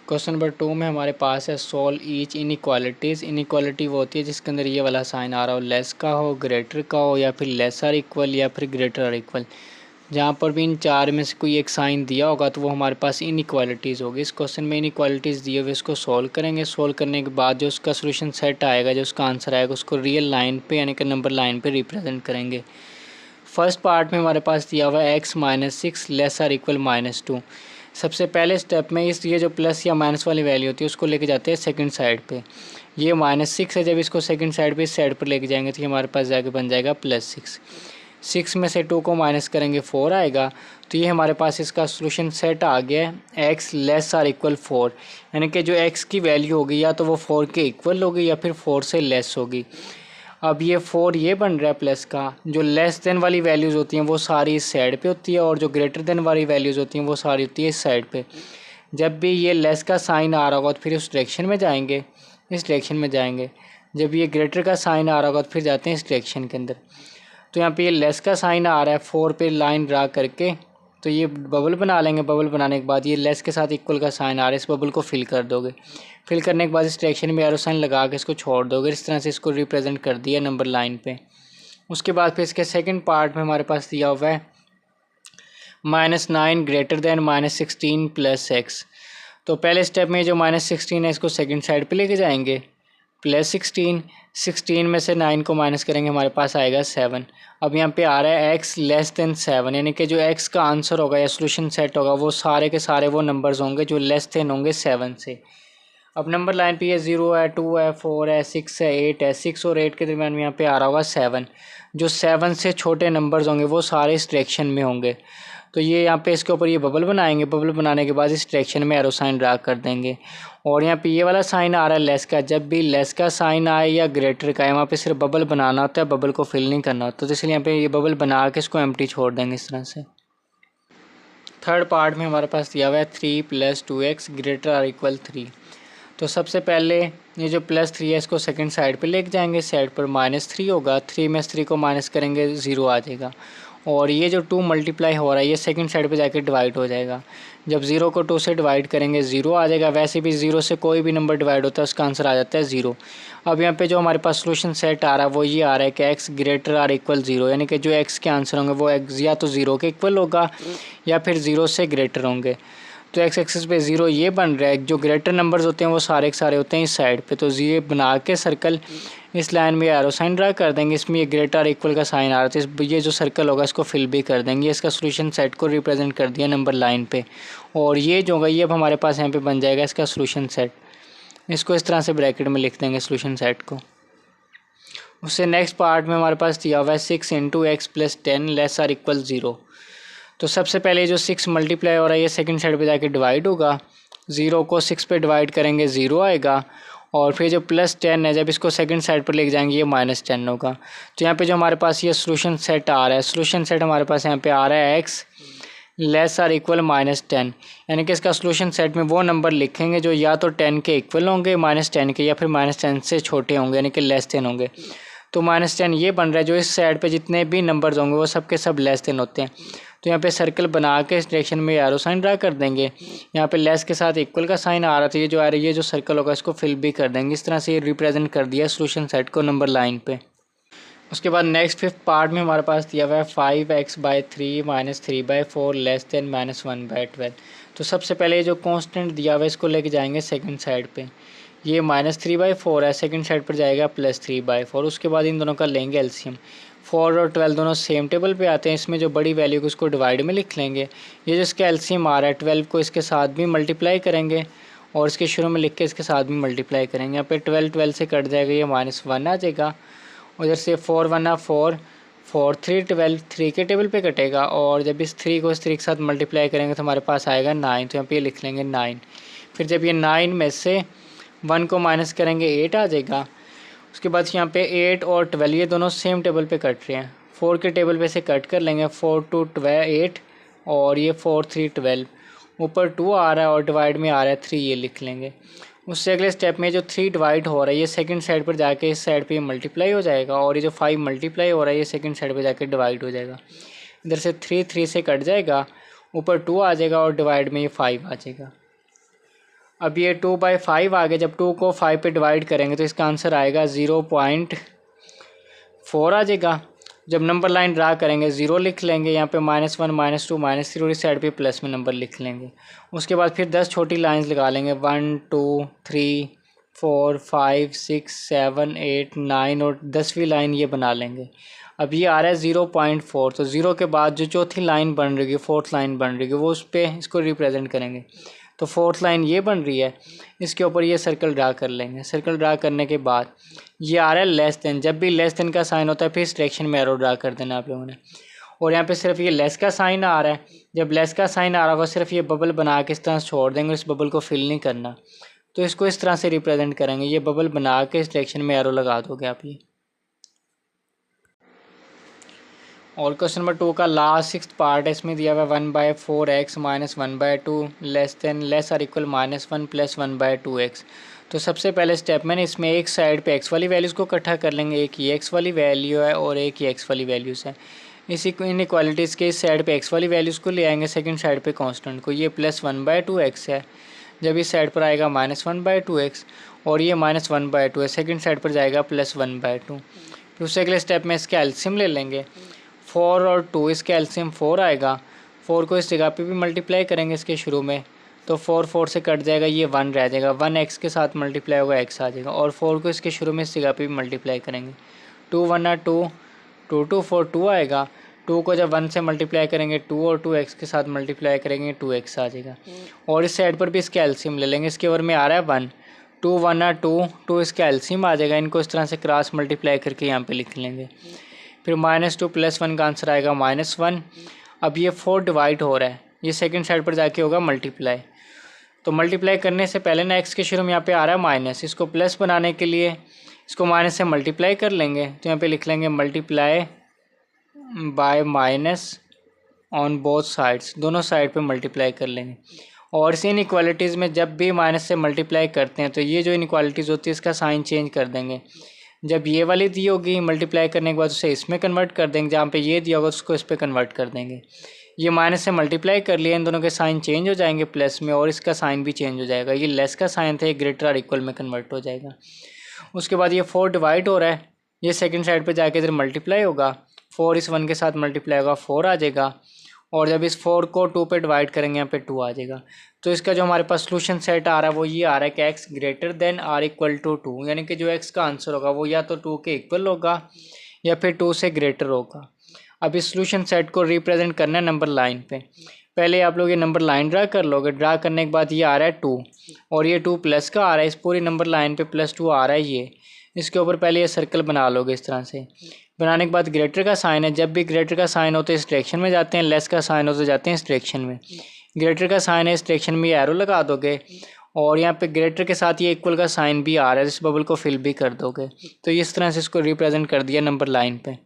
Question number 2 में हमारे पास है सोल्व ईच इनइक्वालिटीज़। इनइक्वालिटी वो होती है जिसके अंदर ये वाला साइन आ रहा हो, लेस का हो, ग्रेटर का हो, या फिर लेस आर इक्वल या फिर ग्रेटर आर इक्वल। जहाँ पर भी इन चार में से कोई एक साइन दिया होगा तो वो हमारे पास इनइक्वालिटीज़ होगी। इस क्वेश्चन में इनइक्वालिटीज़ दिए हुए इसको सोल्व करेंगे। सोल्व करने के बाद जो उसका सोल्यूशन सेट आएगा, जो उसका आंसर आएगा, उसको रियल लाइन पे यानी कि नंबर लाइन पे रिप्रेजेंट करेंगे। फर्स्ट पार्ट में हमारे पास दिया हुआ है x-6 लेस आर इक्वल -2। सबसे पहले स्टेप में ये जो प्लस या माइनस वाली वैल्यू होती है उसको लेके जाते हैं सेकंड साइड पे। ये -6 है, जब इसको सेकंड साइड पे इस साइड पर लेके जाएंगे तो ये हमारे पास जाके बन जाएगा +6। 6 में से 2 को माइनस करेंगे 4 आएगा। तो ये हमारे पास इसका सोल्यूशन सेट आ गया है x लेस आर इक्वल 4, यानी कि जो x की वैल्यू होगी या तो वो 4 के इक्वल होगी या फिर 4 से लेस होगी। अब ये 4 ये बन रहा है प्लस का, जो लेस देन वाली वैल्यूज़ होती हैं वो सारी इस साइड पे होती है और जो ग्रेटर देन वाली वैल्यूज़ होती हैं वो सारी होती है इस साइड पे। जब भी ये लेस का साइन आ रहा होगा तो फिर उस डायरेक्शन में जाएंगे, इस डायरेक्शन में जाएंगे। जब ये ग्रेटर का साइन आ रहा होगा तो फिर जाते हैं इस डायरेक्शन के अंदर। तो यहाँ पे ये लेस का साइन आ रहा है 4 पे लाइन ड्रा करके, तो ये बबल बना लेंगे। बबल बनाने के बाद ये लेस के साथ इक्वल का साइन आ रहा है, इस बबल को फिल कर दोगे। फिल करने के बाद इस डायरेक्शन में एरो साइन लगा के इसको छोड़ दोगे। इस तरह से इसको रिप्रेजेंट कर दिया नंबर लाइन पे। उसके बाद फिर इसके सेकंड पार्ट में हमारे पास दिया हुआ है -9 ग्रेटर देन -16 प्लस x। तो पहले स्टेप में जो -16 है इसको सेकंड साइड पे लेके जाएंगे, +16। 16 में से 9 को माइनस करेंगे, हमारे पास आएगा 7। अब यहाँ पे आ रहा है x लेस देन 7, यानी कि जो x का आंसर होगा या सोल्यूशन सेट होगा वो सारे के सारे वो नंबर्स होंगे जो लेस देन होंगे 7 से। अब नंबर लाइन पे ये 0 है, 2 है, 4 है, 6 है, 8 है। 6 और 8 के दरमियान में यहाँ पे आ रहा होगा 7। जो 7 से छोटे नंबर्स होंगे वो सारे इस डायरेक्शन में होंगे। तो ये यहाँ पे इसके ऊपर ये बबल बनाएंगे। बबल बनाने के बाद इस डायरेक्शन में एरो साइन ड्रा कर देंगे। और यहाँ पे ये वाला साइन आ रहा है लेस का। जब भी लेस का साइन आए या ग्रेटर का है, वहाँ पे सिर्फ बबल बनाना होता है, बबल को फिल नहीं करना होता। तो इसलिए यहाँ पे ये बबल बना के इसको एम्प्टी छोड़ देंगे इस तरह से। थर्ड पार्ट में हमारे पास दिया हुआ है 3 + 2x ग्रेटर आर इक्वल 3। तो सबसे पहले ये जो +3 है इसको सेकंड साइड पे लेके जाएंगे। साइड पर -3 होगा, 3 में से 3 को माइनस करेंगे 0 आ जाएगा। और ये जो 2 मल्टीप्लाई हो रहा है ये सेकंड साइड पे जाके डिवाइड हो जाएगा। जब 0 को 2 से डिवाइड करेंगे 0 आ जाएगा। वैसे भी 0 से कोई भी नंबर डिवाइड होता है उसका आंसर आ जाता है 0। अब यहाँ पे जो हमारे पास सोल्यूशन सेट आ रहा है वो ये आ रहा है कि x ग्रेटर आर इक्वल 0, यानी कि जो x के आंसर होंगे वो x या तो 0 के इक्वल होगा या फिर 0 से ग्रेटर होंगे। तो x एक्सिस पे 0 ये बन रहा है। जो ग्रेटर नंबर्स होते हैं वो सारे के सारे होते हैं इस साइड पे। तो ये बना के सर्कल इस लाइन में एरो साइन ड्रा कर देंगे। इसमें ये ग्रेटर इक्वल का साइन आ रहा था, ये जो सर्कल होगा इसको फिल भी कर देंगे। इसका सोल्यूशन सेट को रिप्रेजेंट कर दिया नंबर लाइन पे। और ये जो होगा ये अब हमारे पास यहाँ पे बन जाएगा इसका सोल्यूशन सेट। इसको इस तरह से ब्रैकेट में लिख देंगे सोल्यूशन सेट को। उससे नेक्स्ट पार्ट में हमारे पास दिया हुआ है 6 × x + 10 लेस आर इक्वल 0। तो सबसे पहले जो 6 मल्टीप्लाई हो रहा है ये सेकंड साइड पे जाके डिवाइड होगा। 0 को 6 पे डिवाइड करेंगे 0 आएगा। और फिर जो +10 है जब इसको सेकंड साइड पर लेके जाएंगे ये -10 होगा। तो यहाँ पे जो हमारे पास ये सोल्यूशन सेट आ रहा है, सोल्यूशन सेट हमारे पास यहाँ पे आ रहा है x लेस आर इक्वल -10, यानी कि इसका सोल्यूशन सेट में वो नंबर लिखेंगे जो या तो 10 के इक्वल होंगे -10 के, या फिर -10 से छोटे होंगे यानी कि लेस देन होंगे। तो -10 ये बन रहा है, जो इस साइड पे जितने भी नंबर्स होंगे वो सब के सब लेस देन होते हैं। तो यहाँ पे सर्कल बना के इस डायरेक्शन में एरो साइन ड्रा कर देंगे। यहाँ पे लेस के साथ इक्वल का साइन आ रहा था, ये जो आ रही है जो सर्कल होगा इसको फिल भी कर देंगे। इस तरह से ये रिप्रेजेंट कर दिया सोल्यूशन सेट को नंबर लाइन पे। उसके बाद नेक्स्ट फिफ्थ पार्ट में हमारे पास दिया हुआ है 5x/3 - 3/4 लेस देन -1/12। तो सबसे पहले जो कांस्टेंट दिया हुआ है इसको लेके जाएंगे सेकंड साइड पे। ये -3/4 है, सेकंड साइड पर जाएगा +3/4। उसके बाद इन दोनों का लेंगे एलसीएम। 4 और 12 दोनों सेम टेबल पे आते हैं। इसमें जो बड़ी वैल्यू को उसको डिवाइड में लिख लेंगे। ये जो इसका एलसीएम आ रहा है 12 को इसके साथ भी मल्टीप्लाई करेंगे और इसके शुरू में लिख के इसके साथ भी मल्टीप्लाई करेंगे। यहाँ पे 12 से कट जाएगा, ये -1 आ जाएगा। उधर से 4 1 4 4 3 12 3 के टेबल पे कटेगा। और जब इस 3 को इस 3 के साथ मल्टीप्लाई करेंगे तो हमारे पास आएगा 9। तो यहाँ पे ये लिख लेंगे 9। फिर जब ये 9 में से 1 को माइनस करेंगे 8 आ जाएगा। उसके बाद यहाँ पे 8 और 12 ये दोनों सेम टेबल पे कट रहे हैं। 4 के टेबल पे से कट कर लेंगे, 4 2 8 और ये 4 3 12। ऊपर 2 आ रहा है और डिवाइड में आ रहा है 3, ये लिख लेंगे। उससे अगले स्टेप में जो 3 डिवाइड हो रहा है ये सेकंड साइड पर जाके इस साइड पे मल्टीप्लाई हो जाएगा। और ये जो 5 मल्टीप्लाई हो रहा है ये सेकंड साइड पे जाके डिवाइड हो जाएगा। इधर से 3 3 से कट जाएगा, ऊपर 2 आ जाएगा और डिवाइड में ये 5 आ जाएगा। अब ये 2/5 आ गया, जब 2 को 5 पे डिवाइड करेंगे तो इसका आंसर आएगा 0.4 आ जाएगा। जब नंबर लाइन ड्रा करेंगे 0 लिख लेंगे, यहाँ पे -1 -2 -3 इस साइड पे प्लस में नंबर लिख लेंगे। उसके बाद फिर 10 छोटी लाइंस लगा लेंगे, 1 2 3 4 5 6 7 8 9 और 10वीं लाइन ये बना लेंगे। अब ये आ रहा है 0.4, तो 0 के बाद जो चौथी लाइन बन रही है, फोर्थ लाइन बन रही है, वो उस पर इसको रिप्रेजेंट करेंगे। तो फोर्थ लाइन ये बन रही है, इसके ऊपर ये सर्कल ड्रा कर लेंगे। सर्कल ड्रा करने के बाद ये आ रहा है लेस देन, जब भी लेस देन का साइन होता है फिर इस डायरेक्शन में एरो ड्रा कर देना आप लोगों ने। और यहाँ पे सिर्फ ये लेस का साइन आ रहा है, जब लेस का साइन आ रहा होगा सिर्फ ये बबल बना के इस तरह छोड़ देंगे, इस बबल को फिल नहीं करना। तो इसको इस तरह से रिप्रेजेंट करेंगे, ये बबल बना के इस डायरेक्शन में एरो लगा दोगे आप ये। और क्वेश्चन नंबर 2 का लास्ट 6th पार्ट है, इसमें दिया हुआ 1/4x - 1/2 less than less or equal -1 + 1/2x। तो सबसे पहले स्टेप में इसमें एक साइड पे x वाली वैल्यूज़ को इकट्ठा कर लेंगे, एक ये x वाली वैल्यू है और एक ये x वाली वैल्यूज़ है। इसी इनइक्वालिटीज़ के इस साइड पे x वाली वैल्यूज़ को ले आएंगे, सेकंड साइड पे कांस्टेंट को। ये +1/2x है, जब इस साइड पर आएगा -1/2x और ये -1/2 है, सेकंड साइड पर जाएगा +1/2। फिर उससे अगले स्टेप में इसके एलसीएम ले लेंगे, 4 और 2, इसके एलसीएम 4 आएगा। 4 को इस जगह पे भी मल्टीप्लाई करेंगे इसके शुरू में, तो 4 से कट जाएगा, ये 1 रह जाएगा, 1 x के साथ मल्टीप्लाई होगा, x आ जाएगा। और 4 को इसके शुरू में इस जगह पे भी मल्टीप्लाई करेंगे, 2 1 2 2 2 4 2 आएगा। 2 को जब 1 से मल्टीप्लाई करेंगे 2 और 2 x के साथ मल्टीप्लाई करेंगे 2x आ जाएगा। और इस साइड पर भी इसके एलसीएम ले लेंगे, इसके ओर में आ रहा है 1, 2 1 2 2 इसका एलसीएम आ जाएगा। इनको इस तरह से क्रॉस मल्टीप्लाई करके यहाँ पे लिख लेंगे। फिर -2 + 1 का आंसर आएगा -1। अब ये 4 डिवाइड हो रहा है, ये सेकंड साइड पर जाके होगा मल्टीप्लाई। तो मल्टीप्लाई करने से पहले ना x के शुरू में यहाँ पे आ रहा है माइनस, इसको प्लस बनाने के लिए इसको माइनस से मल्टीप्लाई कर लेंगे। तो यहाँ पे लिख लेंगे multiply by minus on both sides, दोनों साइड पे मल्टीप्लाई कर लेंगे। और इस इनइक्वालिटीज़ में जब भी माइनस से मल्टीप्लाई करते हैं तो ये जो इनइक्वालिटीज़ होती है इसका साइन चेंज कर देंगे। जब ये वाली दी होगी मल्टीप्लाई करने के बाद उसे इसमें कन्वर्ट कर देंगे, जहाँ पे ये दिया होगा उसको इस पर कन्वर्ट कर देंगे। ये माइनस से मल्टीप्लाई कर लिया, इन दोनों के साइन चेंज हो जाएंगे प्लस में, और इसका साइन भी चेंज हो जाएगा। ये लेस का साइन था, ये ग्रेटर और इक्वल में कन्वर्ट हो जाएगा। उसके बाद ये 4 डिवाइड हो रहा है, ये सेकंड साइड पे जाके इधर मल्टीप्लाई होगा, 4 इस 1 के साथ मल्टीप्लाई होगा, 4 आ जाएगा। और जब इस 4 को 2 पे डिवाइड करेंगे यहाँ पे 2 आ जाएगा। तो इसका जो हमारे पास सोल्यूशन सेट आ रहा है वो ये आ रहा है कि x greater than or equal to 2, यानी कि जो x का आंसर होगा वो या तो 2 के इक्वल होगा या फिर 2 से ग्रेटर होगा। अब इस सोल्यूशन सेट को रिप्रेजेंट करना है नंबर लाइन पे। पहले आप लोग ये नंबर लाइन ड्रा कर लोगे, ड्रा करने के बाद ये आ रहा है 2 और ये 2 प्लस का आ रहा है, इस पूरी नंबर लाइन पे +2 आ रहा है ये। इसके ऊपर पहले ये सर्कल बना लोगे इस तरह से। बनाने के बाद ग्रेटर का साइन है, जब भी ग्रेटर का साइन हो तो इस डायरेक्शन में जाते हैं, लेस का साइन हो तो जाते हैं इस डायरेक्शन में। ग्रेटर का साइन है, इस डायरेक्शन में एरो लगा दोगे और यहाँ पे ग्रेटर के साथ ये इक्वल का साइन भी आ रहा है, इस बबल को फिल भी कर दोगे। तो इस तरह से इसको रिप्रेजेंट कर दिया नंबर लाइन पे।